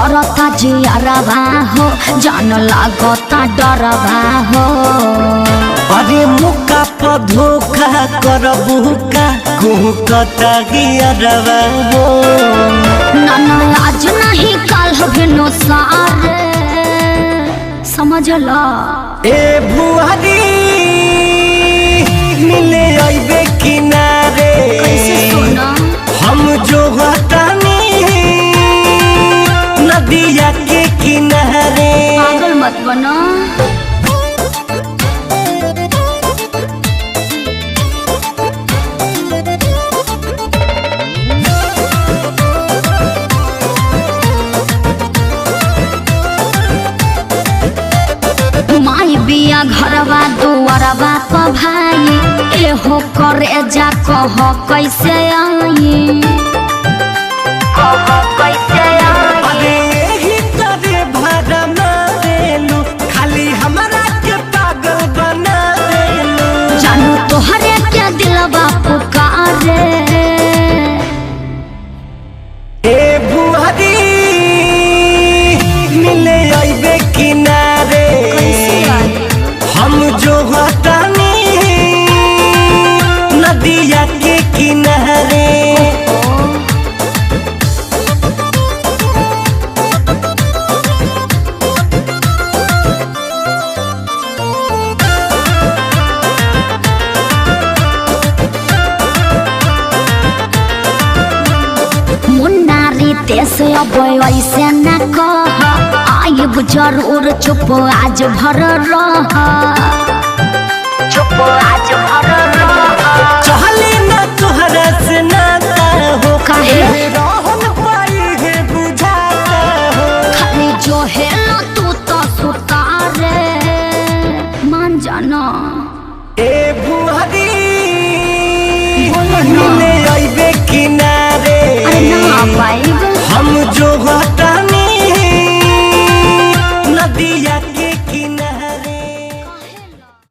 करता जियरवा हो जान लागता डरवा हो। अरे मुका पर धोखा करबू का कुहकता गियरवा हो। ना आज नहीं कल भेनो सारे समझ ला। ए भुआरी मिले आइबे किनारे कैसे सोना हम जो हटानी नदिया के किनारे। पागल मत बना। माई बिया घरवा दुआरवा प भाई एहो करे जा कह कैसे आई कह कैसे आई। अरे यही तरे भरा मारेलू खाली हमरा के पागल बना देलू। जानू तोहरे के दिलवा पुकारे। ए भुआरी मिले आइबे किनारे हम जो हटानी नदिया के किनारे। मुन्नारी तेस अब ऐसे न कह आइब जरूर चुप आज भर रह चुप आज भर रह। चहले ना तोहरा से नाता हो काहे रहन पाई है बुझाता हो। खाली जो है लो तू तो सुतारे मान जाना। ए भुआरी बोलो ना। मिले आइबे किनारे अरे ना भाई